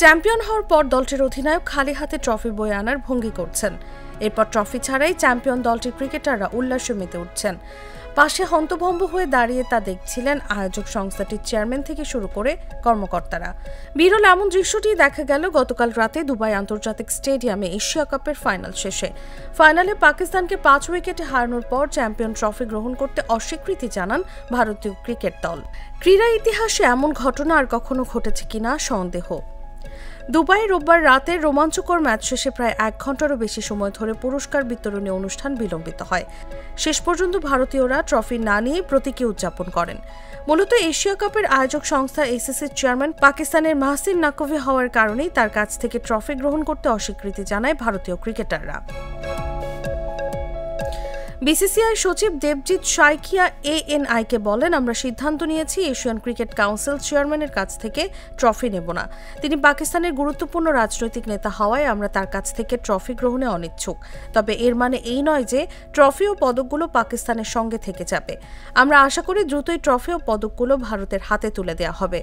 Champion হওয়ার পর দলটির অধিনায়ক খালি হাতে ট্রফি বয়ে আনার ভঙ্গি করছেন। এরপর ট্রফি ছাড়াই চ্যাম্পিয়ন দলটির ক্রিকেটাররা উল্লাসে মেতে উঠছেন। পাশে হন্তভম্ব হয়ে দাঁড়িয়ে তা দেখছিলেন আয়োজক সংস্থাটির চেয়ারম্যান থেকে শুরু করে কর্মকর্তারা। বিরল এমন দৃশ্যটি দেখা গেল গতকাল রাতে দুবাই আন্তর্জাতিক স্টেডিয়ামে এশিয়া কাপের ফাইনাল শেষে। ফাইনালে পাকিস্তানকে ৫ উইকেটে হারানোর পর চ্যাম্পিয়ন ট্রফি গ্রহণ করতে অস্বীকৃতি জানান ভারতীয় ক্রিকেট দল। ক্রীড়া ইতিহাসে এমন ঘটনা আর কখনো ঘটেছে কিনা সন্দেহ। দুবাই রোববার রাতের রোমাঞ্চকর ম্যাচ শেষে প্রায় ১ ঘন্টারও বেশি সময় ধরে পুরস্কার বিতরণী অনুষ্ঠান বিলম্বিত হয়। শেষ পর্যন্ত ভারতীয়রা ট্রফি না নিয়ে প্রতীকী উদযাপন করেন। মূলত এশিয়া কাপের আয়োজক সংস্থা এসিসির চেয়ারম্যান পাকিস্তানের মাহসিন নাকভি হওয়ার কারণেই তার কাছ থেকে ট্রফি গ্রহণ করতে অস্বীকৃতি জানায় ভারতীয় ক্রিকেটাররা। বিসিসিআই সচিব দেবজিৎ সাইকিয়া এএনআইকে বলেন, আমরা সিদ্ধান্ত নিয়েছি এশিয়ান ক্রিকেট কাউন্সিল চেয়ারম্যানের কাছ থেকে ট্রফি নেব না। তিনি পাকিস্তানের গুরুত্বপূর্ণ রাজনৈতিক নেতা হওয়ায় আমরা তার কাছ থেকে ট্রফি গ্রহণে অনিচ্ছুক। তবে এর মানে এই নয় যে ট্রফি ও পদকগুলো পাকিস্তানের সঙ্গে থেকে যাবে। আমরা আশা করি দ্রুতই ট্রফি ও পদকগুলো ভারতের হাতে তুলে দেওয়া হবে।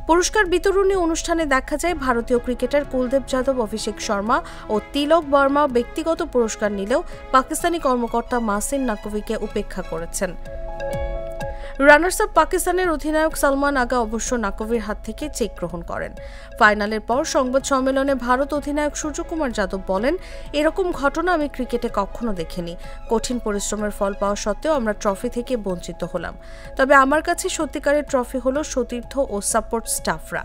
পুরস্কার বিতরণী অনুষ্ঠানে দেখা যায় ভারতীয় ক্রিকেটার কুলদীপ যাদব, অভিষেক শর্মা ও তিলক বর্মা ব্যক্তিগত পুরস্কার নিলেও পাকিস্তানি কর্মকর্তা মাহসিন নাকভিকে উপেক্ষা করেছেন। রানার্স আপ পাকিস্তানের অধিনায়ক সালমান আগা অবশ্য নাকভির হাত থেকে চেক গ্রহণ করেন। ফাইনালের পর সংবাদ সম্মেলনে ভারত অধিনায়ক সূর্যকুমার যাদব বলেন, এরকম ঘটনা আমি ক্রিকেটে কখনো দেখিনি। কঠিন পরিশ্রমের ফল পাওয়া সত্ত্বেও আমরা ট্রফি থেকে বঞ্চিত হলাম। তবে আমার কাছে সত্যিকারের ট্রফি হলো সতীর্থ ও সাপোর্ট স্টাফরা।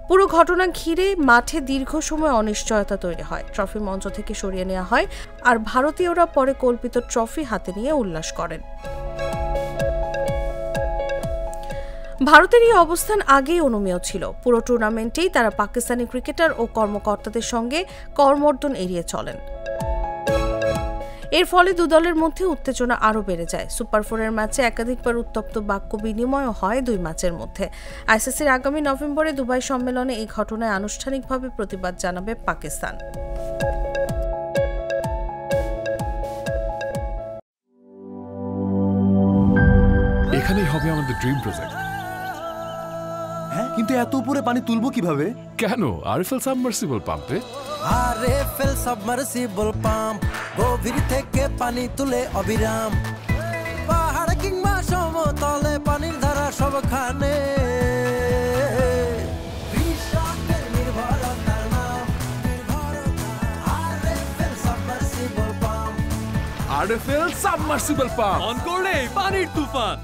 পুরো ঘটনা ঘিরে মাঠে দীর্ঘ সময় অনিশ্চয়তা তৈরি হয়। ট্রফি মঞ্চ থেকে সরিয়ে নেওয়া হয় আর ভারতীয়রা পরে কল্পিত ট্রফি হাতে নিয়ে উল্লাস করেন। ভারতের এই অবস্থান আগেই অনুমেয় ছিল। পুরো টুর্নামেন্টেই তারা পাকিস্তানি ক্রিকেটার ও কর্মকর্তাদের সঙ্গে করমর্দন এড়িয়ে চলেন। এর ফলে দুদলের মধ্যে উত্তেজনা আরও বেড়ে যায়। সুপার 4-এর ম্যাচে একাধিকবার উত্তপ্ত বাক্য বিনিময় হয় দুই ম্যাচের মধ্যে। আইসিসির আগামী নভেম্বরে দুবাই সম্মেলনে এই ঘটনায় আনুষ্ঠানিকভাবে প্রতিবাদ জানাবে পাকিস্তান। এখানেই হবে আমাদের ড্রিম প্রজেক্ট। হ্যাঁ, কিন্তু এত উপরে পানি তুলবো কিভাবে? কেন? আরএফএল সাবমার্সিবল পাম্পে। আরএফএল সাবমার্সিবল পাম্প গভীর থেকে পানি তুলে অবিরাম। পাহাড় কিংবা সমতলে পানির ধারা সবখানে। আরএফএল সাবমার্সিবল পাম্প অন করলে পানির তুফান।